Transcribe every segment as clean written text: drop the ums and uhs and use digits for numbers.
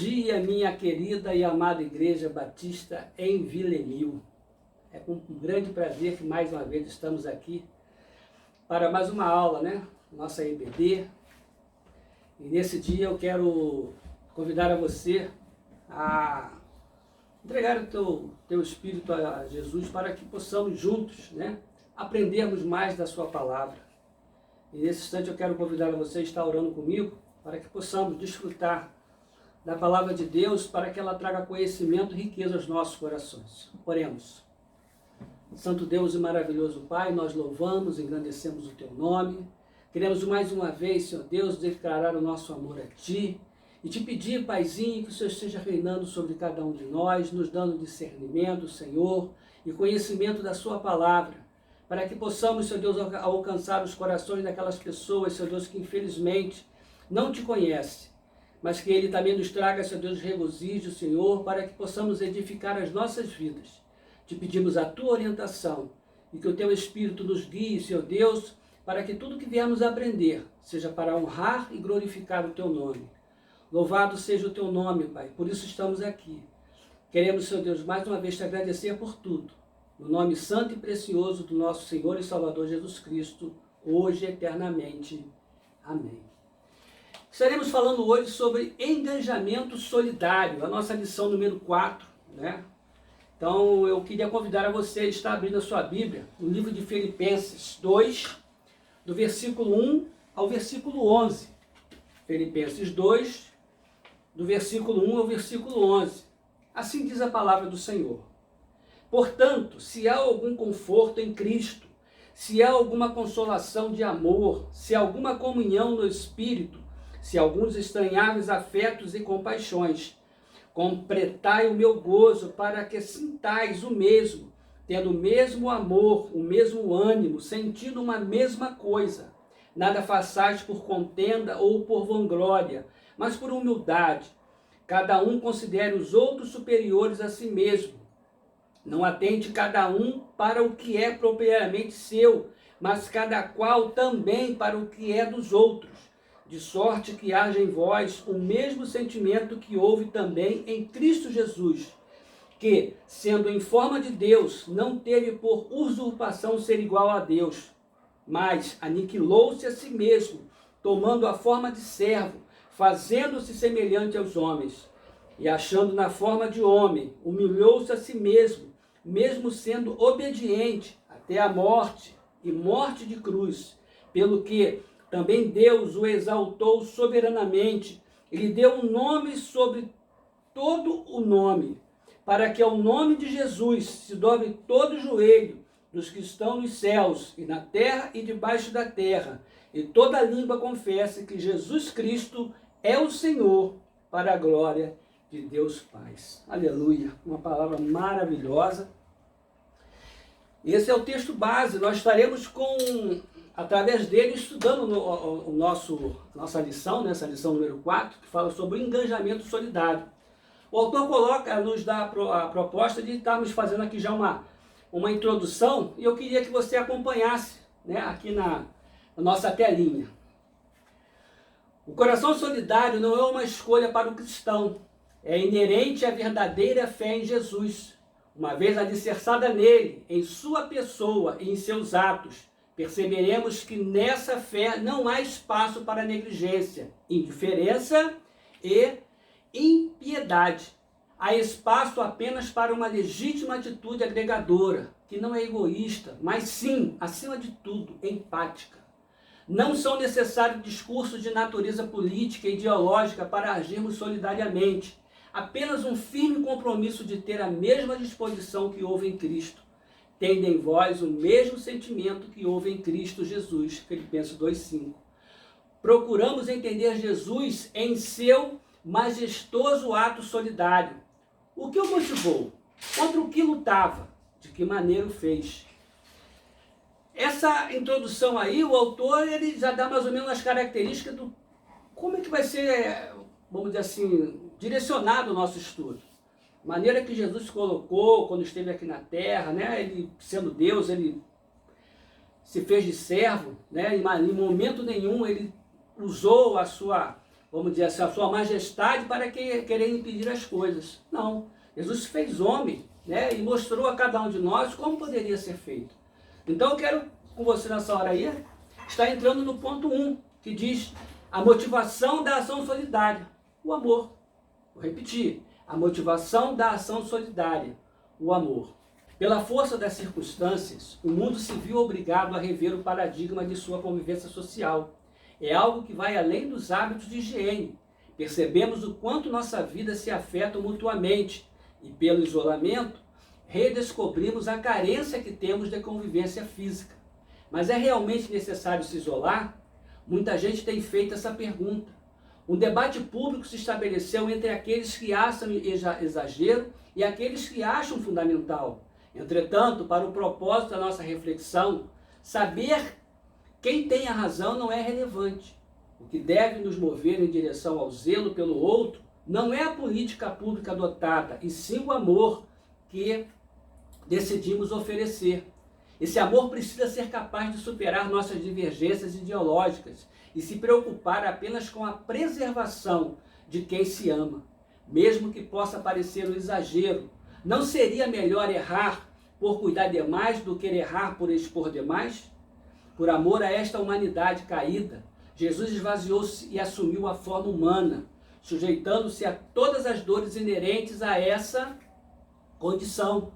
dia, minha querida e amada Igreja Batista em Vila Emil. É com um grande prazer que mais uma vez estamos aqui para mais uma aula, Nossa EBD. E nesse dia eu quero convidar a você a entregar o teu espírito a Jesus para que possamos juntos, aprendermos mais da sua palavra. E nesse instante eu quero convidar a você a estar orando comigo para que possamos desfrutar da palavra de Deus, para que ela traga conhecimento e riqueza aos nossos corações. Oremos. Santo Deus e maravilhoso Pai, nós louvamos, engrandecemos o Teu nome. Queremos mais uma vez, Senhor Deus, declarar o nosso amor a Ti e Te pedir, Paizinho, que o Senhor esteja reinando sobre cada um de nós, nos dando discernimento, Senhor, e conhecimento da Sua palavra, para que possamos, Senhor Deus, alcançar os corações daquelas pessoas, Senhor Deus, que infelizmente não Te conhecem, mas que Ele também nos traga, Senhor Deus, regozijo, Senhor, para que possamos edificar as nossas vidas. Te pedimos a Tua orientação e que o Teu Espírito nos guie, Senhor Deus, para que tudo que viemos aprender seja para honrar e glorificar o Teu nome. Louvado seja o Teu nome, Pai, por isso estamos aqui. Queremos, Senhor Deus, mais uma vez Te agradecer por tudo, no nome santo e precioso do nosso Senhor e Salvador Jesus Cristo, hoje e eternamente. Amém. Estaremos falando hoje sobre engajamento solidário, a nossa lição número 4, Então, eu queria convidar a você a estar abrindo a sua Bíblia, no livro de Filipenses 2, do versículo 1 ao versículo 11. Filipenses 2, do versículo 1 ao versículo 11. Assim diz a palavra do Senhor. Portanto, se há algum conforto em Cristo, se há alguma consolação de amor, se há alguma comunhão no Espírito, se alguns estranháveis afetos e compaixões, completai o meu gozo para que sintais o mesmo, tendo o mesmo amor, o mesmo ânimo, sentindo uma mesma coisa. Nada façais por contenda ou por vanglória, mas por humildade. Cada um considere os outros superiores a si mesmo. Não atente cada um para o que é propriamente seu, mas cada qual também para o que é dos outros. De sorte que haja em vós o mesmo sentimento que houve também em Cristo Jesus, que, sendo em forma de Deus, não teve por usurpação ser igual a Deus, mas aniquilou-se a si mesmo, tomando a forma de servo, fazendo-se semelhante aos homens, e achando na forma de homem, humilhou-se a si mesmo, mesmo sendo obediente até a morte, e morte de cruz, pelo que também Deus o exaltou soberanamente, ele deu um nome sobre todo o nome, para que ao nome de Jesus se dobre todo o joelho dos que estão nos céus e na terra e debaixo da terra, e toda língua confesse que Jesus Cristo é o Senhor, para a glória de Deus Pai. Aleluia, uma palavra maravilhosa. Esse é o texto base, nós estaremos através dele, estudando nossa lição, essa lição número 4, que fala sobre o engajamento solidário. O autor nos dá a proposta de estarmos fazendo aqui já uma introdução, e eu queria que você acompanhasse aqui na nossa telinha. O coração solidário não é uma escolha para o cristão, é inerente à verdadeira fé em Jesus, uma vez alicerçada nele, em sua pessoa e em seus atos. Perceberemos que nessa fé não há espaço para negligência, indiferença e impiedade. Há espaço apenas para uma legítima atitude agregadora, que não é egoísta, mas sim, acima de tudo, empática. Não são necessários discursos de natureza política e ideológica para agirmos solidariamente. Apenas um firme compromisso de ter a mesma disposição que houve em Cristo. Tende em vós o mesmo sentimento que houve em Cristo Jesus, Filipenses 2,5. Procuramos entender Jesus em seu majestoso ato solidário. O que o motivou? Contra o que lutava? De que maneira o fez? Essa introdução aí, o autor ele já dá mais ou menos as características do como é que vai ser, vamos dizer assim, direcionado o nosso estudo. Maneira que Jesus se colocou quando esteve aqui na terra, ele sendo Deus, ele se fez de servo, em momento nenhum ele usou a sua vamos dizer assim, a sua majestade para querer impedir as coisas. Não. Jesus se fez homem, né? E mostrou a cada um de nós como poderia ser feito. Então eu quero, com você nessa hora aí, estar entrando no ponto 1, que diz a motivação da ação solidária, o amor. Vou repetir, a motivação da ação solidária, o amor. Pela força das circunstâncias, o mundo se viu obrigado a rever o paradigma de sua convivência social. É algo que vai além dos hábitos de higiene. Percebemos o quanto nossa vida se afeta mutuamente e, pelo isolamento, redescobrimos a carência que temos de convivência física. Mas é realmente necessário se isolar? Muita gente tem feito essa pergunta. Um debate público se estabeleceu entre aqueles que acham exagero e aqueles que acham fundamental. Entretanto, para o propósito da nossa reflexão, saber quem tem a razão não é relevante. O que deve nos mover em direção ao zelo pelo outro não é a política pública adotada, e sim o amor que decidimos oferecer. Esse amor precisa ser capaz de superar nossas divergências ideológicas e se preocupar apenas com a preservação de quem se ama, mesmo que possa parecer um exagero. Não seria melhor errar por cuidar demais do que errar por expor demais? Por amor a esta humanidade caída, Jesus esvaziou-se e assumiu a forma humana, sujeitando-se a todas as dores inerentes a essa condição.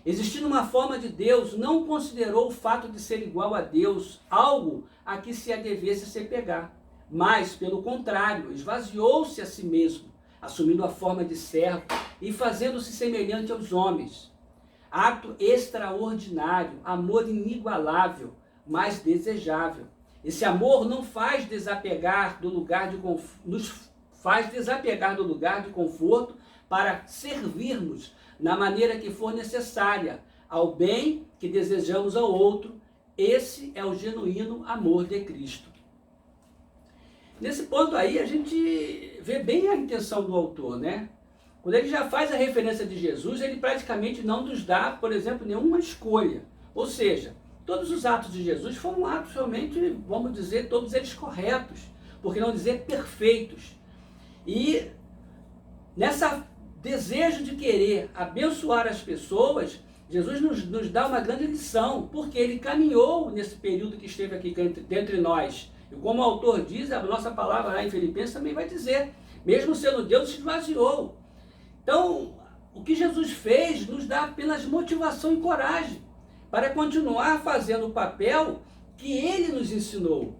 Existindo uma forma de Deus, não considerou o fato de ser igual a Deus algo a que se devesse se pegar, mas, pelo contrário, esvaziou-se a si mesmo, assumindo a forma de servo e fazendo-se semelhante aos homens. Ato extraordinário, amor inigualável, mas desejável. Esse amor não faz desapegar do lugar de nos faz desapegar do lugar de conforto para servirmos na maneira que for necessária ao bem que desejamos ao outro. Esse é o genuíno amor de Cristo. Nesse ponto aí a gente vê bem a intenção do autor, né? Quando ele já faz a referência de Jesus, ele praticamente não nos dá, por exemplo, nenhuma escolha. Ou seja, todos os atos de Jesus foram atos realmente, vamos dizer, todos eles corretos, por que não dizer perfeitos. E nessa desejo de querer abençoar as pessoas, Jesus nos dá uma grande lição, porque ele caminhou nesse período que esteve aqui entre nós. E como o autor diz, a nossa palavra lá em Filipenses também vai dizer, mesmo sendo Deus, se esvaziou. Então, o que Jesus fez nos dá apenas motivação e coragem para continuar fazendo o papel que ele nos ensinou.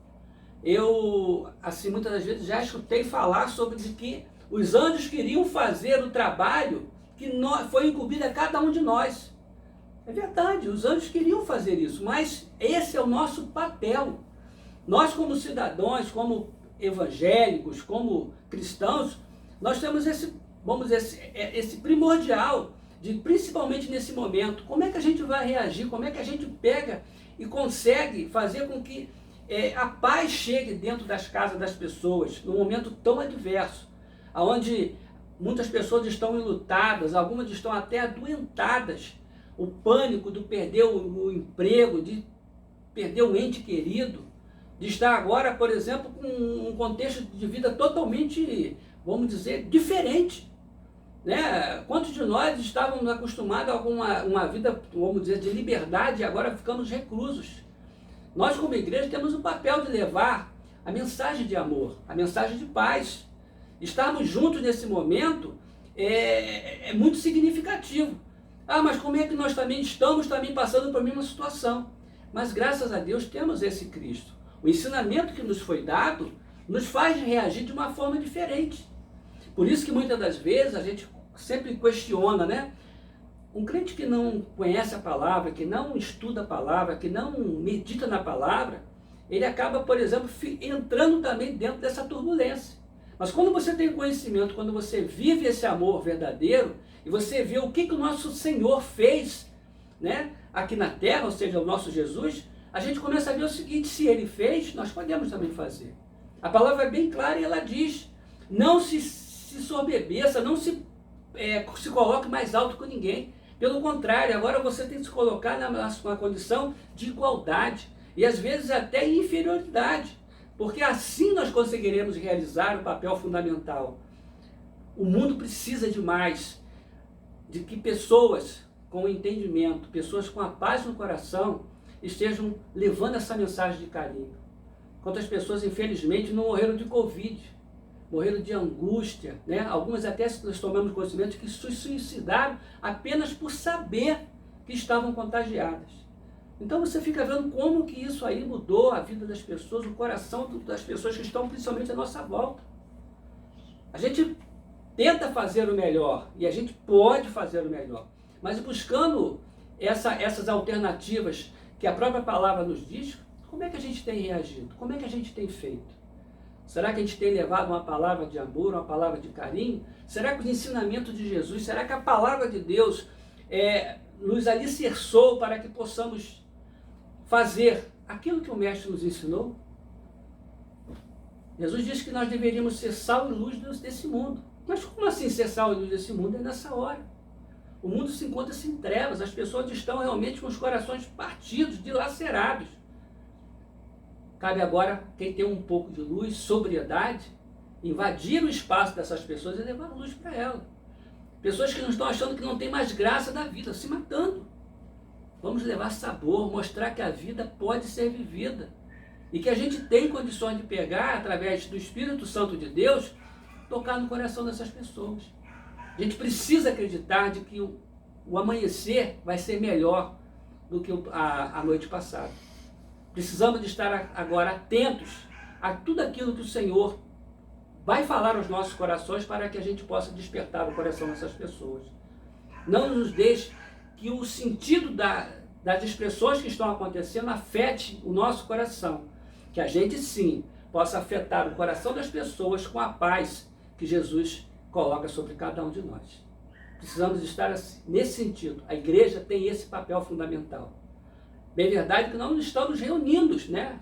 Eu, assim, muitas das vezes já escutei falar sobre de que os anjos queriam fazer o trabalho que foi incumbido a cada um de nós. É verdade, os anjos queriam fazer isso, mas esse é o nosso papel. Nós, como cidadãos, como evangélicos, como cristãos, nós temos esse, vamos dizer, esse primordial, de, principalmente nesse momento, como é que a gente vai reagir, como é que a gente pega e consegue fazer com que a paz chegue dentro das casas das pessoas, num momento tão adverso, onde muitas pessoas estão enlutadas, algumas estão até adoentadas, o pânico de perder o emprego, de perder um ente querido, de estar agora, por exemplo, com um contexto de vida totalmente, vamos dizer, diferente. Né? Quantos de nós estávamos acostumados a uma vida, vamos dizer, de liberdade e agora ficamos reclusos? Nós, como igreja, temos o papel de levar a mensagem de amor, a mensagem de paz. Estarmos juntos nesse momento é muito significativo. Ah, mas como é que nós também estamos passando por a mesma situação? Mas graças a Deus temos esse Cristo. O ensinamento que nos foi dado nos faz reagir de uma forma diferente. Por isso que muitas das vezes a gente sempre questiona, né? Um crente que não conhece a palavra, que não estuda a palavra, que não medita na palavra, ele acaba, por exemplo, entrando também dentro dessa turbulência. Mas quando você tem conhecimento, quando você vive esse amor verdadeiro, e você vê o que o nosso Senhor fez, né, aqui na terra, ou seja, o nosso Jesus, a gente começa a ver o seguinte: se ele fez, nós podemos também fazer. A palavra é bem clara e ela diz: não se soberbeça, não se coloque mais alto que ninguém. Pelo contrário, agora você tem que se colocar numa condição de igualdade e às vezes até inferioridade. porque assim nós conseguiremos realizar o papel fundamental. O mundo precisa de mais, de que pessoas com entendimento, pessoas com a paz no coração, estejam levando essa mensagem de carinho. Quantas pessoas, infelizmente, não morreram de Covid, morreram de angústia, né? Algumas até nós tomamos conhecimento de que se suicidaram apenas por saber que estavam contagiadas. Então você fica vendo como que isso aí mudou a vida das pessoas, o coração das pessoas que estão principalmente à nossa volta. A gente tenta fazer o melhor, e a gente pode fazer o melhor, mas buscando essas alternativas que a própria palavra nos diz, como é que a gente tem reagido? Como é que a gente tem feito? Será que a gente tem levado uma palavra de amor, uma palavra de carinho? Será que o ensinamento de Jesus, será que a palavra de Deus nos alicerçou para que possamos fazer aquilo que o Mestre nos ensinou? Jesus disse que nós deveríamos ser sal e luz desse mundo. Mas como assim ser sal e luz desse mundo? É nessa hora. O mundo se encontra-se em trevas, as pessoas estão realmente com os corações partidos, dilacerados. Cabe agora, quem tem um pouco de luz, sobriedade, invadir o espaço dessas pessoas e levar a luz para elas. Pessoas que não estão achando que não tem mais graça da vida, se matando. Vamos levar sabor, mostrar que a vida pode ser vivida. E que a gente tem condições de pegar, através do Espírito Santo de Deus, tocar no coração dessas pessoas. A gente precisa acreditar de que o amanhecer vai ser melhor do que a noite passada. Precisamos de estar agora atentos a tudo aquilo que o Senhor vai falar aos nossos corações para que a gente possa despertar o coração dessas pessoas. Não nos deixe que o sentido das expressões que estão acontecendo afete o nosso coração. Que a gente sim possa afetar o coração das pessoas com a paz que Jesus coloca sobre cada um de nós. Precisamos estar assim, nesse sentido. A igreja tem esse papel fundamental. Bem verdade que não estamos reunidos, né?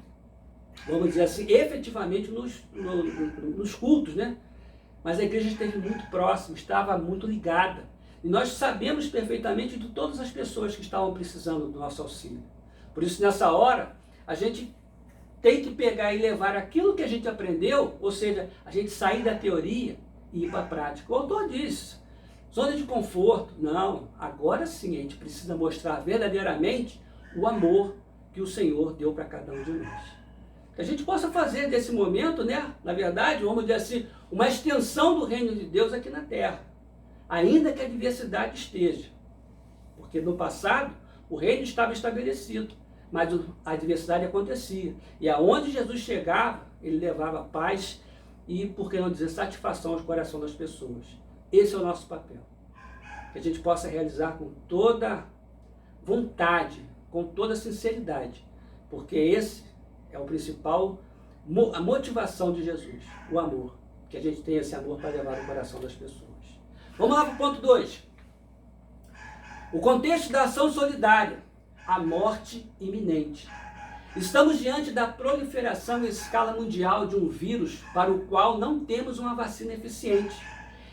Vamos dizer assim, efetivamente nos cultos, né? Mas a igreja esteve muito próxima, estava muito ligada. E nós sabemos perfeitamente de todas as pessoas que estavam precisando do nosso auxílio. Por isso, nessa hora, a gente tem que pegar e levar aquilo que a gente aprendeu, ou seja, a gente sair da teoria e ir para a prática. O autor diz, zona de conforto. Não, agora sim a gente precisa mostrar verdadeiramente o amor que o Senhor deu para cada um de nós. Que a gente possa fazer desse momento, né, na verdade, vamos dizer assim, uma extensão do reino de Deus aqui na terra. Ainda que a diversidade esteja. Porque no passado, o reino estava estabelecido, mas a diversidade acontecia. E aonde Jesus chegava, ele levava paz e, por que não dizer, satisfação ao coração das pessoas. Esse é o nosso papel. Que a gente possa realizar com toda vontade, com toda sinceridade. Porque esse é o principal, a motivação de Jesus, o amor. Que a gente tenha esse amor para levar o coração das pessoas. Vamos lá para o ponto 2. O contexto da ação solidária, a morte iminente. Estamos diante da proliferação em escala mundial de um vírus para o qual não temos uma vacina eficiente.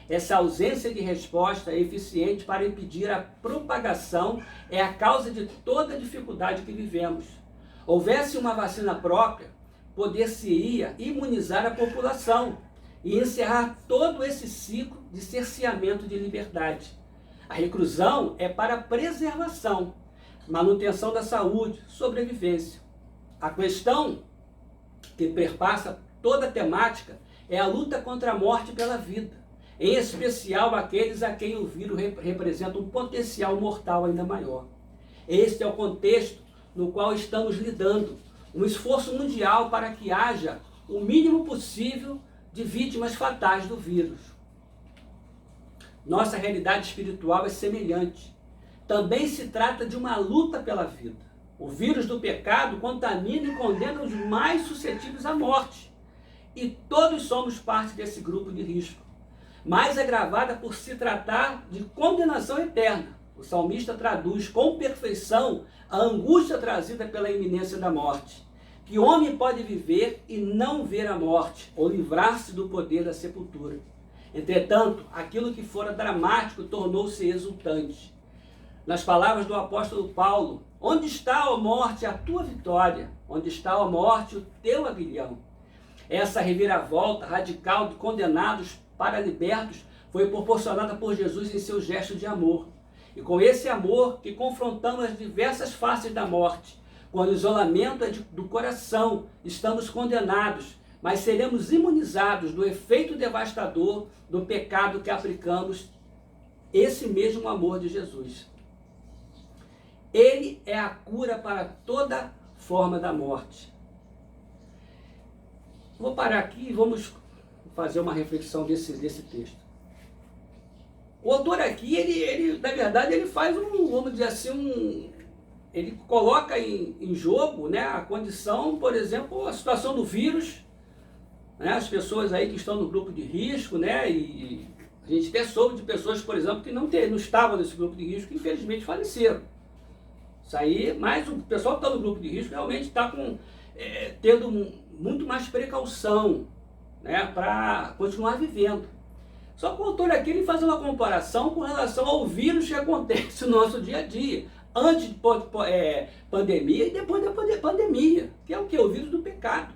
Essa ausência de resposta eficiente para impedir a propagação é a causa de toda a dificuldade que vivemos. Houvesse uma vacina própria, poder-se-ia imunizar a população e encerrar todo esse ciclo de cerceamento de liberdade. A reclusão é para preservação, manutenção da saúde, sobrevivência. A questão que perpassa toda a temática é a luta contra a morte pela vida, em especial aqueles a quem o vírus representa um potencial mortal ainda maior. Este é o contexto no qual estamos lidando, um esforço mundial para que haja o mínimo possível de vítimas fatais do vírus. Nossa realidade espiritual é semelhante. Também se trata de uma luta pela vida. O vírus do pecado contamina e condena os mais suscetíveis à morte. E todos somos parte desse grupo de risco. Mais agravada por se tratar de condenação eterna. O salmista traduz com perfeição a angústia trazida pela iminência da morte. Que homem pode viver e não ver a morte, ou livrar-se do poder da sepultura? Entretanto, aquilo que fora dramático tornou-se exultante. Nas palavras do apóstolo Paulo, onde está, ó morte, a tua vitória? Onde está, ó morte, o teu aguilhão? essa reviravolta radical de condenados para libertos foi proporcionada por Jesus em seu gesto de amor. E com esse amor que confrontamos as diversas faces da morte, quando o isolamento é do coração, estamos condenados, mas seremos imunizados do efeito devastador do pecado que aplicamos, esse mesmo amor de Jesus. Ele é a cura para toda forma da morte. Vou parar aqui e vamos fazer uma reflexão desse texto. O autor aqui, ele na verdade, ele faz vamos dizer assim, ele coloca em jogo, né, a condição, por exemplo, a situação do vírus, né, as pessoas aí que estão no grupo de risco, né, e a gente até soube de pessoas, por exemplo, que não estavam nesse grupo de risco, que infelizmente faleceram. Isso aí, mas o pessoal que está no grupo de risco realmente está tendo muito mais precaução, né, para continuar vivendo. Só que o autor aqui ele faz uma comparação com relação ao vírus que acontece no nosso dia a dia, antes de pandemia e depois da pandemia, que é o que? O vírus do pecado.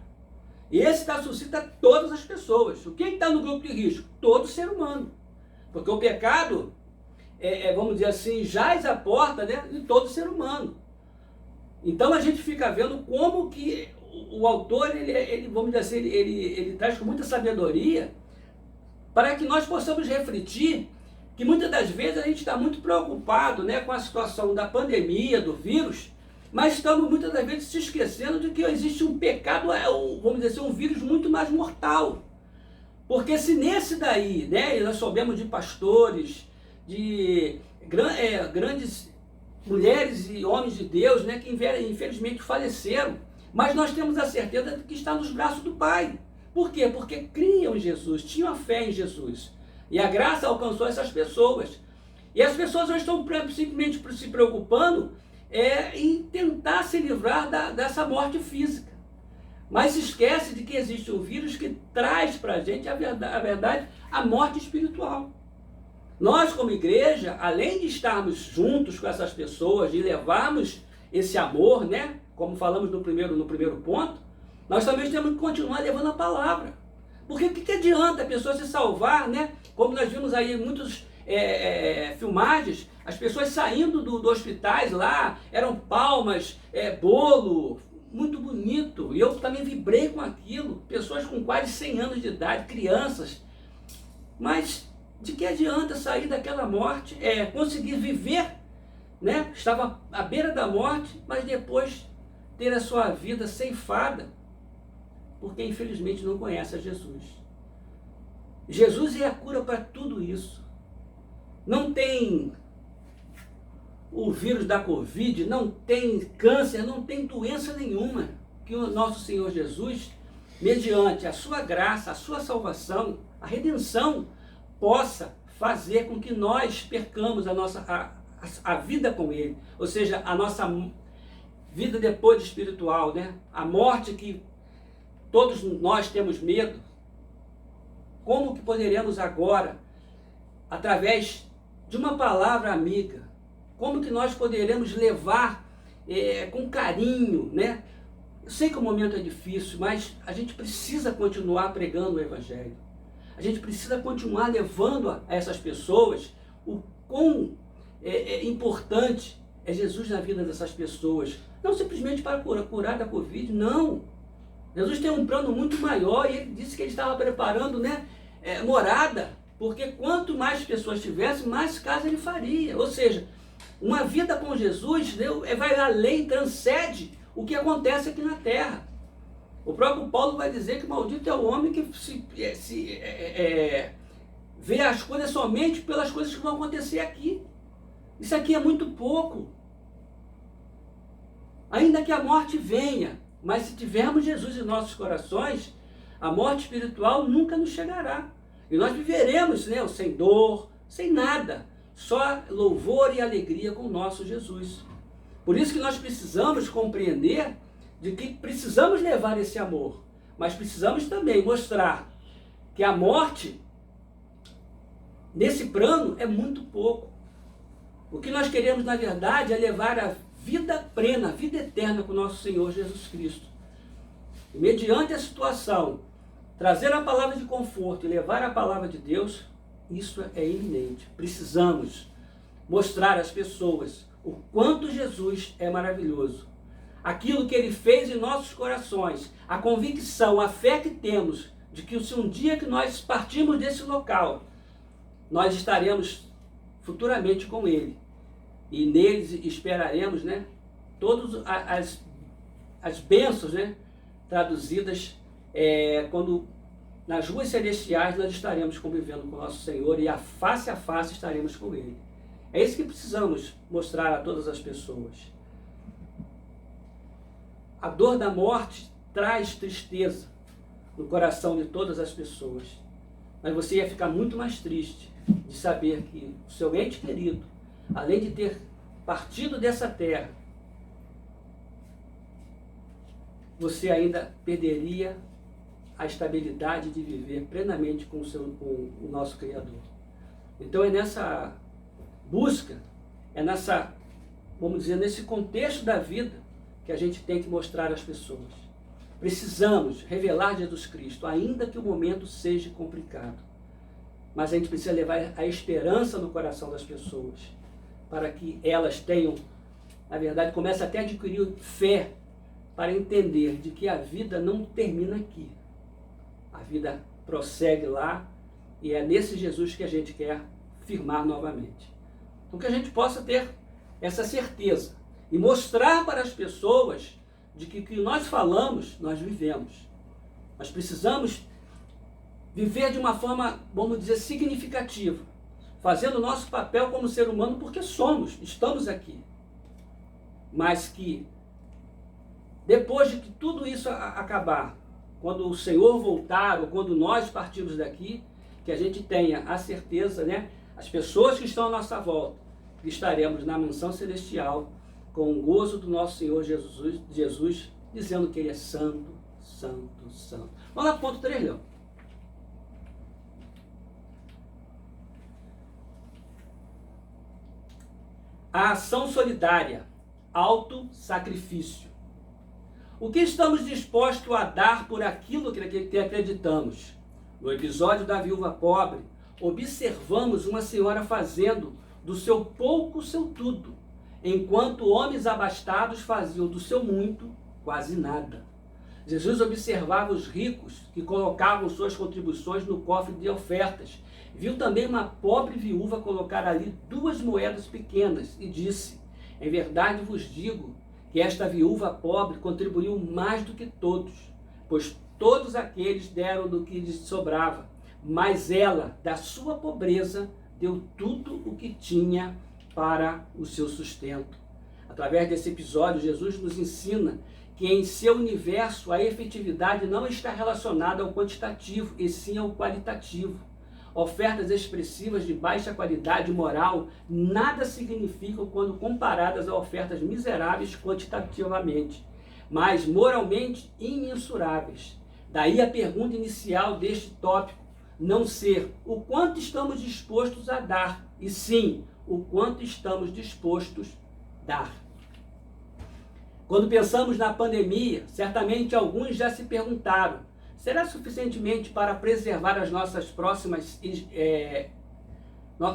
E esse suscita todas as pessoas. Quem está no grupo de risco? Todo ser humano. Porque o pecado, vamos dizer assim, jaz à porta, né, de todo ser humano. Então a gente fica vendo como que o autor, ele vamos dizer assim, ele traz com muita sabedoria para que nós possamos refletir que muitas das vezes a gente está muito preocupado, né, com a situação da pandemia, do vírus, mas estamos muitas das vezes se esquecendo de que existe um pecado, vamos dizer assim, um vírus muito mais mortal. Porque se nesse daí, né, nós soubemos de pastores, de grandes mulheres e homens de Deus, né, que infelizmente faleceram, mas nós temos a certeza de que está nos braços do Pai. Por quê? Porque criam em Jesus, tinham a fé em Jesus. E a graça alcançou essas pessoas. E as pessoas hoje estão simplesmente se preocupando em tentar se livrar dessa morte física. Mas se esquece de que existe um vírus que traz para a gente a verdade, a morte espiritual. Nós, como igreja, além de estarmos juntos com essas pessoas, de levarmos esse amor, né, como falamos no primeiro ponto, nós também temos que continuar levando a palavra. Porque o que adianta a pessoa se salvar, né? Como nós vimos aí em muitas filmagens, as pessoas saindo do hospitais lá, eram palmas, bolo, muito bonito. E eu também vibrei com aquilo. Pessoas com quase 100 anos de idade, crianças. Mas de que adianta sair daquela morte, conseguir viver, né? Estava à beira da morte, mas depois ter a sua vida ceifada, porque infelizmente não conhece a Jesus. Jesus é a cura para tudo isso. Não tem o vírus da Covid, não tem câncer, não tem doença nenhuma que o nosso Senhor Jesus, mediante a sua graça, a sua salvação, a redenção, possa fazer com que nós percamos a vida com Ele. Ou seja, a nossa vida depois espiritual, né? A morte que todos nós temos medo. Como que poderemos agora, através de uma palavra amiga, como que nós poderemos levar com carinho, né? Eu sei que o momento é difícil, mas a gente precisa continuar pregando o Evangelho. A gente precisa continuar levando a essas pessoas o quão importante é Jesus na vida dessas pessoas. Não simplesmente para curar da Covid, não. Jesus tem um plano muito maior e ele disse que ele estava preparando, né, morada, porque quanto mais pessoas tivessem, mais casa ele faria. Ou seja, uma vida com Jesus vai além, transcende o que acontece aqui na terra. O próprio Paulo vai dizer que maldito é o homem que vê as coisas somente pelas coisas que vão acontecer aqui. Isso aqui é muito pouco. Ainda que a morte venha, mas se tivermos Jesus em nossos corações, a morte espiritual nunca nos chegará. E nós viveremos, né, sem dor, sem nada. Só louvor e alegria com o nosso Jesus. Por isso que nós precisamos compreender de que precisamos levar esse amor. Mas precisamos também mostrar que a morte, nesse plano, é muito pouco. O que nós queremos, na verdade, é levar a vida plena, a vida eterna com o nosso Senhor Jesus Cristo. E mediante a situação trazer a palavra de conforto e levar a palavra de Deus, isso é iminente. Precisamos mostrar às pessoas o quanto Jesus é maravilhoso. Aquilo que Ele fez em nossos corações, a convicção, a fé que temos de que se um dia que nós partirmos desse local, nós estaremos futuramente com Ele. E neles esperaremos, né, todas as bênçãos, né, traduzidas quando nas ruas celestiais nós estaremos convivendo com o nosso Senhor e a face estaremos com Ele. É isso que precisamos mostrar a todas as pessoas. A dor da morte traz tristeza no coração de todas as pessoas. Mas você ia ficar muito mais triste de saber que o seu ente querido, além de ter partido dessa terra, você ainda perderia a estabilidade de viver plenamente com o nosso Criador. Então é nessa busca, vamos dizer, nesse contexto da vida que a gente tem que mostrar às pessoas. Precisamos revelar Jesus Cristo, ainda que o momento seja complicado. Mas a gente precisa levar a esperança no coração das pessoas, para que elas tenham, na verdade, comecem até a adquirir fé, para entender de que a vida não termina aqui. A vida prossegue lá, e é nesse Jesus que a gente quer firmar novamente. Então que a gente possa ter essa certeza e mostrar para as pessoas de que o que nós falamos, nós vivemos. Nós precisamos viver de uma forma, vamos dizer, significativa, fazendo o nosso papel como ser humano, porque estamos aqui. Mas que depois de que tudo isso acabar, quando o Senhor voltar, ou quando nós partirmos daqui, que a gente tenha a certeza, né, as pessoas que estão à nossa volta, que estaremos na mansão celestial, com o gozo do nosso Senhor Jesus, dizendo que Ele é santo, santo, santo. Vamos lá para o ponto 3, Leão. A ação solidária, auto-sacrifício. O que estamos dispostos a dar por aquilo que acreditamos? No episódio da viúva pobre, observamos uma senhora fazendo do seu pouco seu tudo, enquanto homens abastados faziam do seu muito quase nada. Jesus observava os ricos que colocavam suas contribuições no cofre de ofertas. Viu também uma pobre viúva colocar ali 2 moedas pequenas e disse: em verdade vos digo que esta viúva pobre contribuiu mais do que todos, pois todos aqueles deram do que lhes sobrava, mas ela, da sua pobreza, deu tudo o que tinha para o seu sustento. Através desse episódio, Jesus nos ensina que em seu universo a efetividade não está relacionada ao quantitativo, e sim ao qualitativo. Ofertas expressivas de baixa qualidade moral nada significam quando comparadas a ofertas miseráveis quantitativamente, mas moralmente imensuráveis. Daí a pergunta inicial deste tópico não ser o quanto estamos dispostos a dar, e sim o quanto estamos dispostos a dar. Quando pensamos na pandemia, certamente alguns já se perguntaram: será suficientemente para preservar as nossas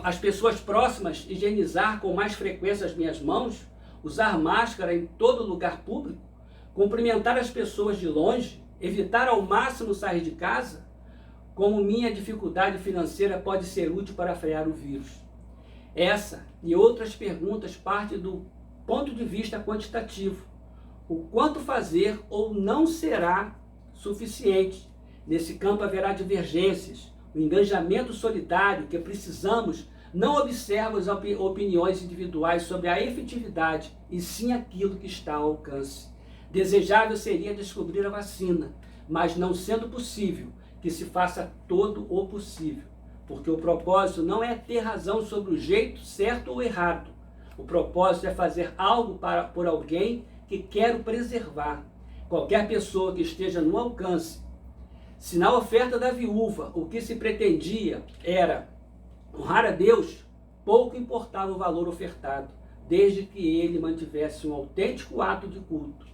as pessoas próximas, higienizar com mais frequência as minhas mãos, usar máscara em todo lugar público, cumprimentar as pessoas de longe, evitar ao máximo sair de casa? Como minha dificuldade financeira pode ser útil para frear o vírus? Essa e outras perguntas partem do ponto de vista quantitativo. O quanto fazer ou não será suficiente. Nesse campo haverá divergências. O engajamento solidário que precisamos não observa as opiniões individuais sobre a efetividade, e sim aquilo que está ao alcance. Desejável seria descobrir a vacina, mas não sendo possível, que se faça todo o possível. Porque o propósito não é ter razão sobre o jeito certo ou errado. O propósito é fazer algo por alguém que quero preservar. Qualquer pessoa que esteja no alcance. Se na oferta da viúva o que se pretendia era honrar a Deus, pouco importava o valor ofertado, desde que ele mantivesse um autêntico ato de culto.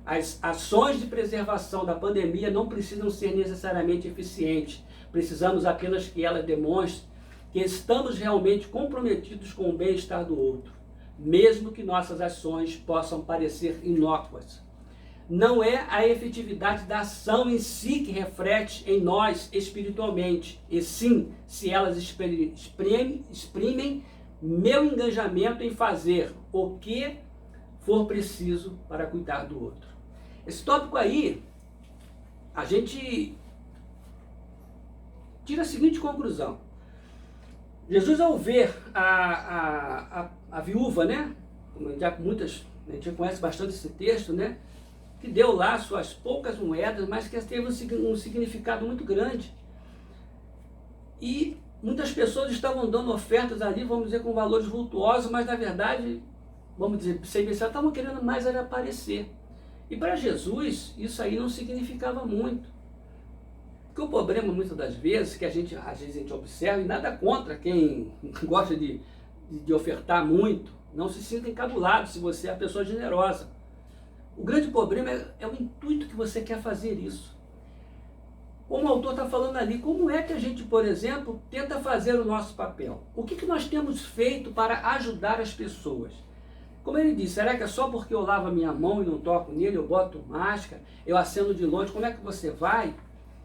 As ações de preservação da pandemia não precisam ser necessariamente eficientes. Precisamos apenas que elas demonstrem que estamos realmente comprometidos com o bem-estar do outro, mesmo que nossas ações possam parecer inócuas. Não é a efetividade da ação em si que reflete em nós espiritualmente, e sim se elas exprimem meu engajamento em fazer o que for preciso para cuidar do outro. Esse tópico aí, a gente tira a seguinte conclusão. Jesus, ao ver a viúva, né? A gente já conhece bastante esse texto, né? Que deu lá suas poucas moedas, mas que teve um significado muito grande. E muitas pessoas estavam dando ofertas ali, vamos dizer, com valores vultuosos, mas na verdade, vamos dizer, sem pensar, estavam querendo mais era aparecer. E para Jesus, isso aí não significava muito. Porque o problema, muitas das vezes, que às vezes a gente observa, e nada contra quem gosta de ofertar muito, não se sinta encabulado se você é a pessoa generosa. O grande problema é o intuito que você quer fazer isso. Como o autor está falando ali, como é que a gente, por exemplo, tenta fazer o nosso papel? O que nós temos feito para ajudar as pessoas? Como ele disse, será que é só porque eu lavo a minha mão e não toco nele, eu boto máscara, eu aceno de longe, como é que você vai?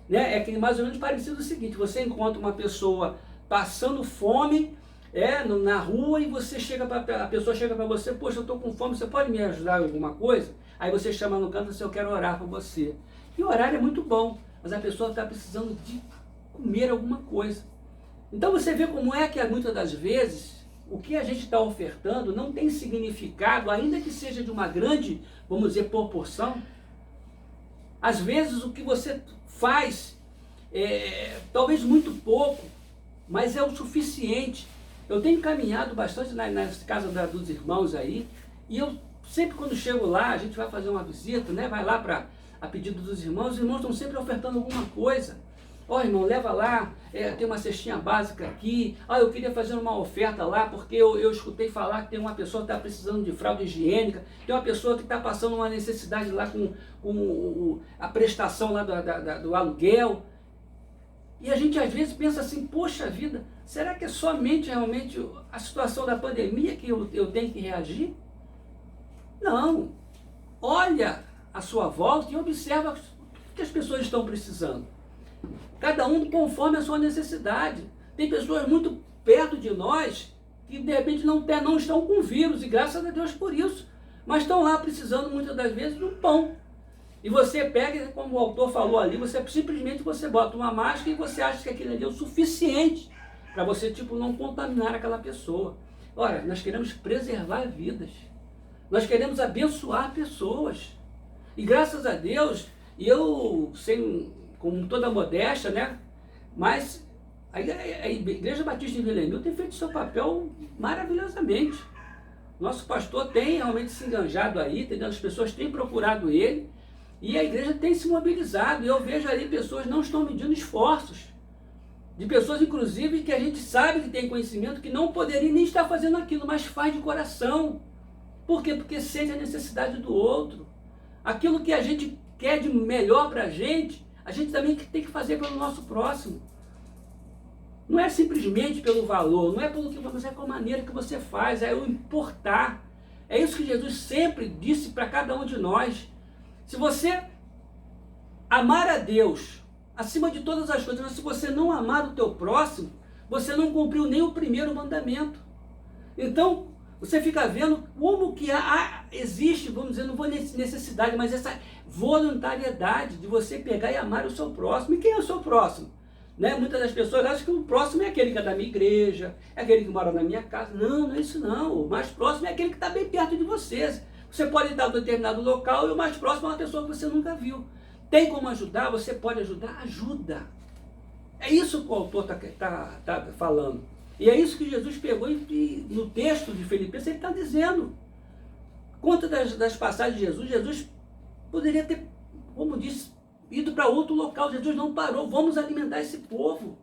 Né? É que mais ou menos parecido o seguinte, você encontra uma pessoa passando fome na rua e a pessoa chega para você, poxa, eu estou com fome, você pode me ajudar em alguma coisa? Aí você chama no canto e diz, eu quero orar por você. E orar é muito bom, mas a pessoa está precisando de comer alguma coisa. Então você vê como é que muitas das vezes o que a gente está ofertando não tem significado, ainda que seja de uma grande, vamos dizer, proporção. Às vezes o que você faz talvez muito pouco, mas é o suficiente. Eu tenho caminhado bastante nas casas dos irmãos aí, e eu sempre quando chego lá, a gente vai fazer uma visita, né? Vai lá a pedido dos irmãos, os irmãos estão sempre ofertando alguma coisa. Ó, irmão, leva lá, tem uma cestinha básica aqui, eu queria fazer uma oferta lá, porque eu escutei falar que tem uma pessoa que está precisando de fralda higiênica, tem uma pessoa que está passando uma necessidade lá com a prestação lá do aluguel. E a gente às vezes pensa assim, poxa vida, será que é somente realmente a situação da pandemia que eu tenho que reagir? Não. Olha à sua volta e observa o que as pessoas estão precisando. Cada um conforme a sua necessidade. Tem pessoas muito perto de nós que de repente não estão com vírus, e graças a Deus por isso, mas estão lá precisando muitas das vezes de um pão. E você pega, como o autor falou ali, você simplesmente bota uma máscara e você acha que aquilo ali é o suficiente para você não contaminar aquela pessoa. Ora, nós queremos preservar vidas. Nós queremos abençoar pessoas. E graças a Deus, eu sei com toda modéstia, né? Mas a Igreja Batista de Vila Emil tem feito seu papel maravilhosamente. Nosso pastor tem realmente se enganjado aí, as pessoas têm procurado ele, e a igreja tem se mobilizado. E eu vejo ali pessoas não estão medindo esforços, de pessoas inclusive que a gente sabe que tem conhecimento, que não poderiam nem estar fazendo aquilo, mas faz de coração. Por quê? Porque sente a necessidade do outro. Aquilo que a gente quer de melhor para a gente também tem que fazer pelo nosso próximo. Não é simplesmente pelo valor, não é pelo que você, é com a maneira que você faz, é o importar. É isso que Jesus sempre disse para cada um de nós. Se você amar a Deus acima de todas as coisas, mas se você não amar o teu próximo, você não cumpriu nem o primeiro mandamento. Então, você fica vendo como que existe, vamos dizer, não vou necessidade, mas essa voluntariedade de você pegar e amar o seu próximo. E quem é o seu próximo? Né? Muitas das pessoas acham que o próximo é aquele que é da minha igreja, é aquele que mora na minha casa. Não, não é isso não. O mais próximo é aquele que está bem perto de vocês. Você pode estar em um determinado local e o mais próximo é uma pessoa que você nunca viu. Tem como ajudar? Você pode ajudar? Ajuda. É isso que o autor tá falando. E é isso que Jesus pegou e no texto de Filipenses ele está dizendo. Conta das passagens de Jesus poderia ter, como disse, ido para outro local. Jesus não parou. Vamos alimentar esse povo.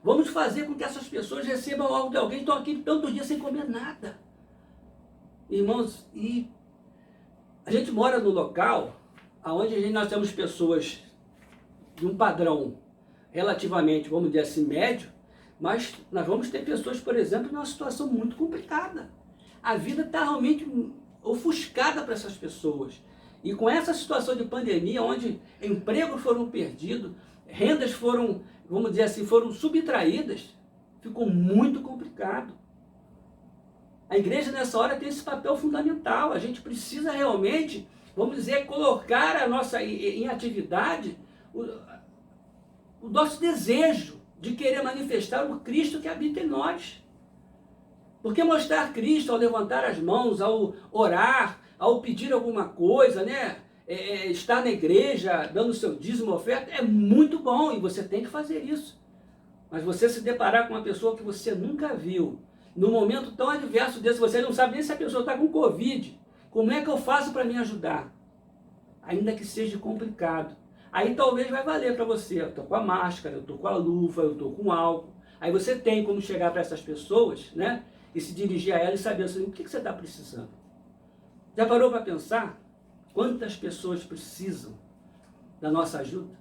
Vamos fazer com que essas pessoas recebam algo de alguém que estão aqui tantos dias sem comer nada. Irmãos, e a gente mora no local onde nós temos pessoas de um padrão relativamente, vamos dizer assim, médio, mas nós vamos ter pessoas, por exemplo, numa situação muito complicada. A vida está realmente ofuscada para essas pessoas. E com essa situação de pandemia, onde empregos foram perdidos, rendas foram, vamos dizer assim, foram subtraídas, ficou muito complicado. A igreja nessa hora tem esse papel fundamental. A gente precisa realmente, vamos dizer, colocar a nossa em atividade o nosso desejo de querer manifestar o Cristo que habita em nós. Porque mostrar Cristo ao levantar as mãos, ao orar, ao pedir alguma coisa, né? Estar na igreja, dando seu dízimo, oferta, é muito bom e você tem que fazer isso. Mas você se deparar com uma pessoa que você nunca viu, num momento tão adverso desse, você não sabe nem se a pessoa está com Covid, como é que eu faço para me ajudar? Ainda que seja complicado. Aí talvez vai valer para você, eu estou com a máscara, eu estou com a luva, eu estou com álcool. Aí você tem como chegar para essas pessoas, né? E se dirigir a elas e saber assim, o que você está precisando? Já parou para pensar quantas pessoas precisam da nossa ajuda?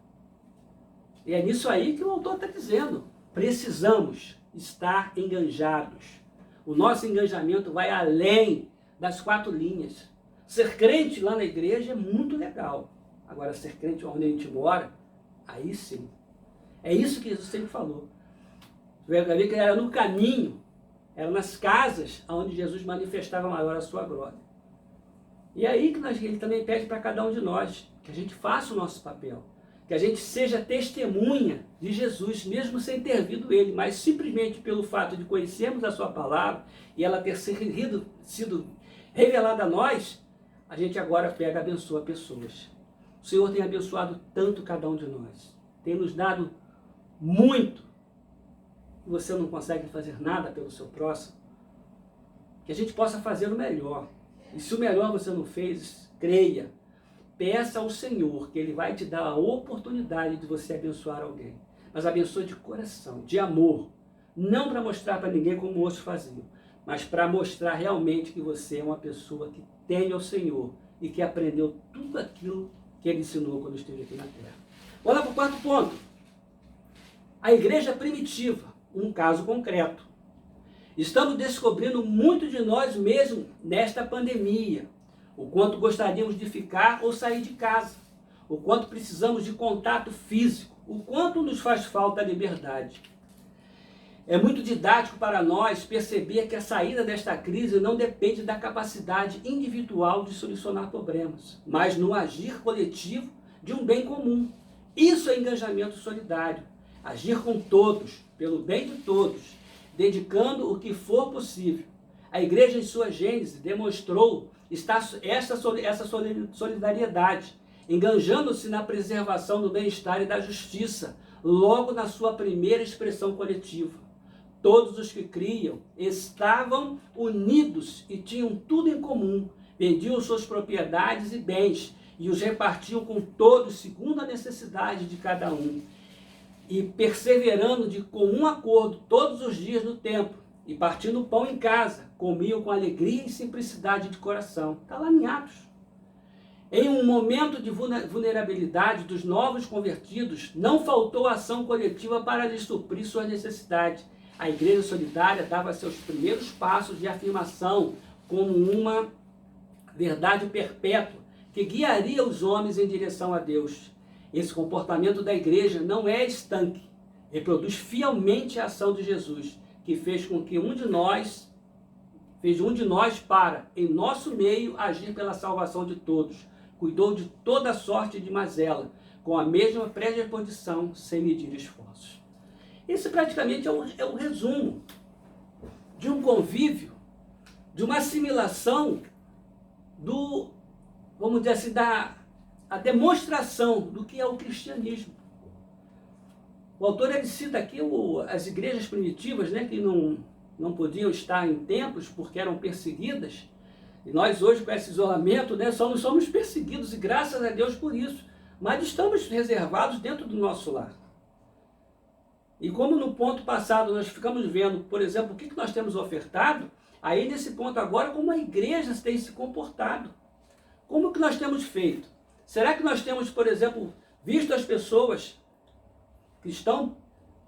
E é nisso aí que o autor está dizendo. Precisamos estar enganjados. O nosso engajamento vai além das 4 linhas. Ser crente lá na igreja é muito legal. Agora, ser crente onde a gente mora, aí sim. É isso que Jesus sempre falou. Você vai ver que era no caminho, era nas casas onde Jesus manifestava maior a sua glória. E aí que ele também pede para cada um de nós, que a gente faça o nosso papel. Que a gente seja testemunha de Jesus, mesmo sem ter visto ele, mas simplesmente pelo fato de conhecermos a sua palavra e ela ter sido revelada a nós, a gente agora pega e abençoa pessoas. O Senhor tem abençoado tanto cada um de nós. Tem nos dado muito. E você não consegue fazer nada pelo seu próximo. Que a gente possa fazer o melhor. E se o melhor você não fez, creia. Peça ao Senhor que Ele vai te dar a oportunidade de você abençoar alguém. Mas abençoe de coração, de amor. Não para mostrar para ninguém como outros faziam, mas para mostrar realmente que você é uma pessoa que tem ao Senhor e que aprendeu tudo aquilo que Ele ensinou quando esteve aqui na terra. Olha para o 4º ponto. A igreja primitiva, um caso concreto. Estamos descobrindo muito de nós mesmos nesta pandemia. O quanto gostaríamos de ficar ou sair de casa. O quanto precisamos de contato físico. O quanto nos faz falta a liberdade. É muito didático para nós perceber que a saída desta crise não depende da capacidade individual de solucionar problemas, mas no agir coletivo de um bem comum. Isso é engajamento solidário. Agir com todos, pelo bem de todos, dedicando o que for possível. A igreja, em sua gênese, demonstrou essa solidariedade, engajando-se na preservação do bem-estar e da justiça, logo na sua primeira expressão coletiva. Todos os que criam estavam unidos e tinham tudo em comum, vendiam suas propriedades e bens e os repartiam com todos segundo a necessidade de cada um. E perseverando de comum acordo todos os dias no templo, e partindo o pão em casa, comiam com alegria e simplicidade de coração. Está lá em Atos. Em um momento de vulnerabilidade dos novos convertidos, não faltou ação coletiva para lhes suprir suas necessidades. A igreja solidária dava seus primeiros passos de afirmação como uma verdade perpétua que guiaria os homens em direção a Deus. Esse comportamento da igreja não é estanque, reproduz fielmente a ação de Jesus, que fez com que um de nós para, em nosso meio, agir pela salvação de todos. Cuidou de toda sorte de mazela, com a mesma predisposição, sem medir esforços. Esse praticamente é o resumo de um convívio, de uma assimilação vamos dizer assim, a demonstração do que é o cristianismo. O autor ele cita aqui as igrejas primitivas, né, que não podiam estar em templos porque eram perseguidas. E nós hoje, com esse isolamento, né, só não somos perseguidos, e graças a Deus por isso. Mas estamos reservados dentro do nosso lar. E como no ponto passado nós ficamos vendo, por exemplo, o que nós temos ofertado, aí nesse ponto agora, como a igreja tem se comportado. Como que nós temos feito? Será que nós temos, por exemplo, visto as pessoas que estão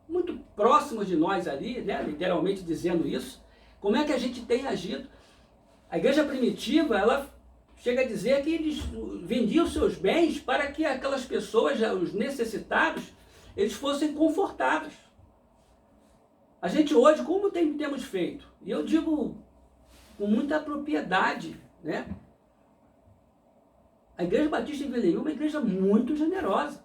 muito próximas de nós ali, né, literalmente dizendo isso? Como é que a gente tem agido? A igreja primitiva, ela chega a dizer que eles vendiam seus bens para que aquelas pessoas, os necessitados, eles fossem confortados. A gente hoje, como temos feito? E eu digo com muita propriedade, né? A Igreja Batista em Vila é uma igreja muito generosa.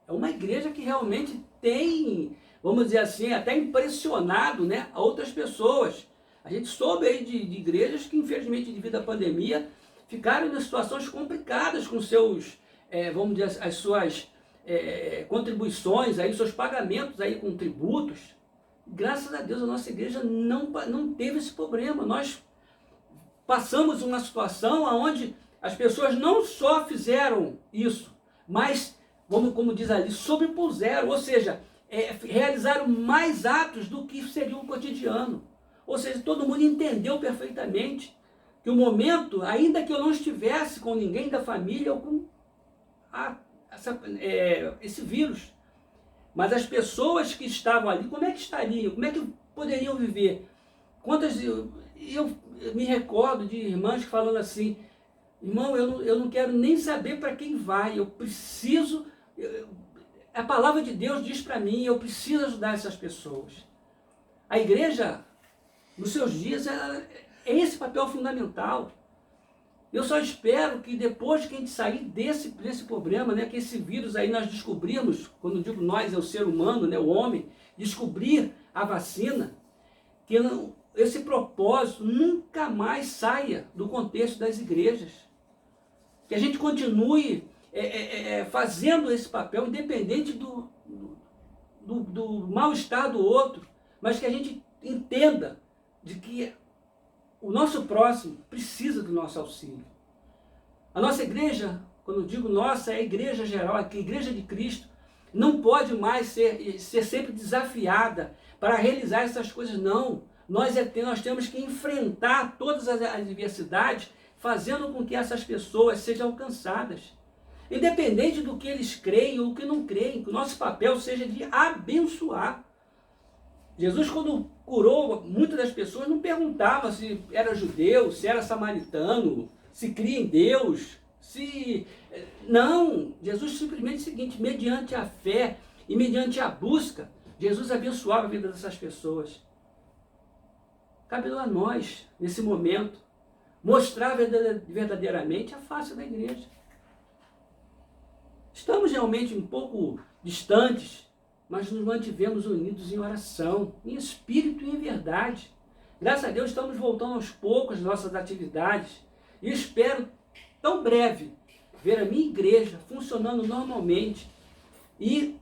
É uma igreja que realmente tem, vamos dizer assim, até impressionado, né, a outras pessoas. A gente soube aí de igrejas que, infelizmente, devido à pandemia, ficaram em situações complicadas com seus, vamos dizer, as suas contribuições, aí, seus pagamentos aí com tributos. Graças a Deus a nossa igreja não teve esse problema. Nós passamos uma situação onde as pessoas não só fizeram isso, mas, como diz ali, sobrepuseram, ou seja, realizaram mais atos do que seria o cotidiano. Ou seja, todo mundo entendeu perfeitamente que o momento, ainda que eu não estivesse com ninguém da família ou com esse vírus, mas as pessoas que estavam ali, como é que estariam? Como é que poderiam viver? Quantas eu me recordo de irmãs falando assim: irmão, eu não quero nem saber para quem vai, eu preciso, a palavra de Deus diz para mim, eu preciso ajudar essas pessoas. A igreja, nos seus dias, é esse papel fundamental. Eu só espero que depois que a gente sair desse problema, né, que esse vírus aí nós descobrimos, quando eu digo nós, é o ser humano, né, o homem, descobrir a vacina, que esse propósito nunca mais saia do contexto das igrejas. Que a gente continue fazendo esse papel, independente do mal-estar do outro, mas que a gente entenda de que o nosso próximo precisa do nosso auxílio. A nossa igreja, quando eu digo nossa, é a igreja geral, a igreja de Cristo, não pode mais ser sempre desafiada para realizar essas coisas, não. Nós temos que enfrentar todas as adversidades, fazendo com que essas pessoas sejam alcançadas. Independente do que eles creem ou que não creem, que o nosso papel seja de abençoar. Jesus, quando curou muitas das pessoas, não perguntava se era judeu, se era samaritano, se cria em Deus, se... Não, Jesus simplesmente é o seguinte: mediante a fé e mediante a busca, Jesus abençoava a vida dessas pessoas. Cabe a nós, nesse momento, mostrar verdadeiramente a face da igreja. Estamos realmente um pouco distantes, mas nos mantivemos unidos em oração, em espírito e em verdade. Graças a Deus estamos voltando aos poucos às nossas atividades e espero, tão breve, ver a minha igreja funcionando normalmente. E,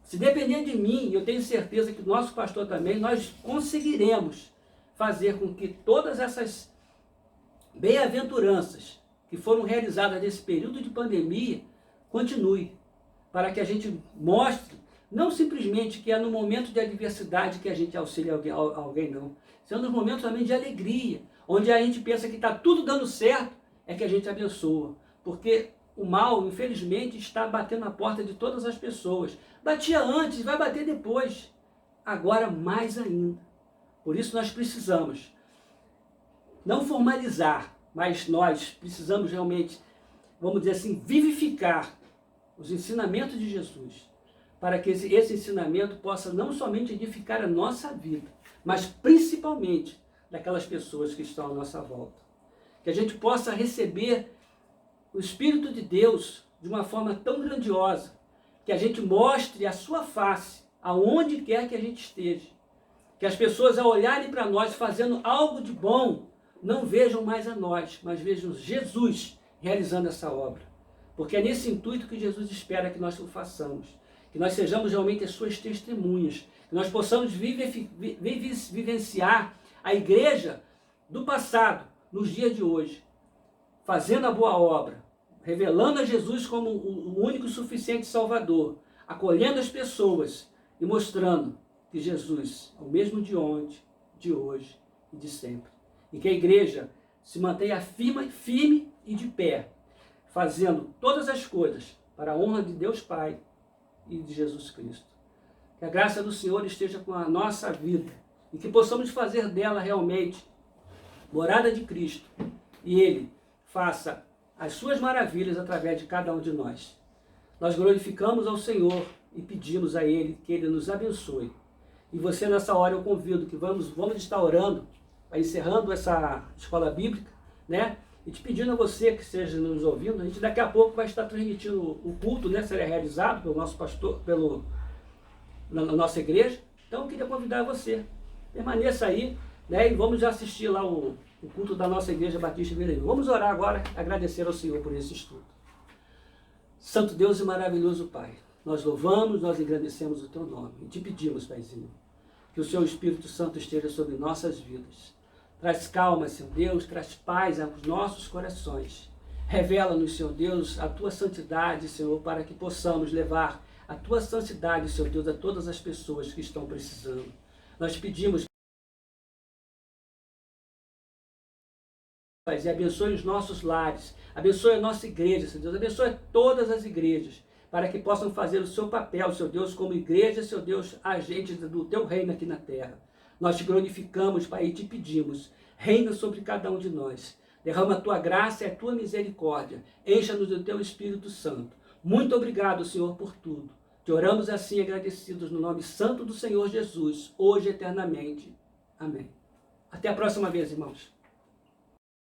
se depender de mim, eu tenho certeza que o nosso pastor também, nós conseguiremos fazer com que todas essas bem-aventuranças que foram realizadas nesse período de pandemia continue, para que a gente mostre, não simplesmente que é no momento de adversidade que a gente auxilia alguém, não. São nos momentos também de alegria, onde a gente pensa que está tudo dando certo, é que a gente abençoa. Porque o mal, infelizmente, está batendo na porta de todas as pessoas. Batia antes, vai bater depois. Agora mais ainda. Por isso nós precisamos não formalizar, mas nós precisamos realmente, vamos dizer assim, vivificar os ensinamentos de Jesus, para que esse ensinamento possa não somente edificar a nossa vida, mas principalmente daquelas pessoas que estão à nossa volta. Que a gente possa receber o Espírito de Deus de uma forma tão grandiosa, que a gente mostre a sua face aonde quer que a gente esteja. Que as pessoas, ao olharem para nós fazendo algo de bom, não vejam mais a nós, mas vejam Jesus realizando essa obra. Porque é nesse intuito que Jesus espera que nós o façamos. Que nós sejamos realmente as suas testemunhas. Que nós possamos vivenciar a igreja do passado, nos dias de hoje. Fazendo a boa obra. Revelando a Jesus como o único e suficiente Salvador. Acolhendo as pessoas e mostrando que Jesus é o mesmo de ontem, de hoje e de sempre. E que a igreja se mantenha firme e de pé, fazendo todas as coisas para a honra de Deus Pai e de Jesus Cristo. Que a graça do Senhor esteja com a nossa vida e que possamos fazer dela realmente morada de Cristo e Ele faça as suas maravilhas através de cada um de nós. Nós glorificamos ao Senhor e pedimos a Ele que Ele nos abençoe. E você nessa hora eu convido que vamos estar orando, encerrando essa escola bíblica, né? E te pedindo a você que esteja nos ouvindo, a gente daqui a pouco vai estar transmitindo o culto, né? Será realizado pelo nosso pastor, na nossa igreja. Então eu queria convidar você, permaneça aí, né? E vamos já assistir lá o culto da nossa Igreja Batista Vila Nil. Vamos orar agora, agradecer ao Senhor por esse estudo. Santo Deus e maravilhoso Pai, nós louvamos, nós engrandecemos o Teu nome e te pedimos, Paizinho, que o Seu Espírito Santo esteja sobre nossas vidas. Traz calma, Senhor Deus, traz paz aos nossos corações. Revela-nos, Senhor Deus, a Tua santidade, Senhor, para que possamos levar a Tua santidade, Senhor Deus, a todas as pessoas que estão precisando. Nós pedimos, Pai, e abençoe os nossos lares, abençoe a nossa igreja, Senhor Deus, abençoe todas as igrejas, para que possam fazer o seu papel, Senhor Deus, como igreja, Senhor Deus, agentes do Teu reino aqui na terra. Nós te glorificamos, Pai, e te pedimos, reina sobre cada um de nós. Derrama a Tua graça e a Tua misericórdia. Encha-nos do Teu Espírito Santo. Muito obrigado, Senhor, por tudo. Te oramos assim, agradecidos, no nome santo do Senhor Jesus, hoje e eternamente. Amém. Até a próxima vez, irmãos.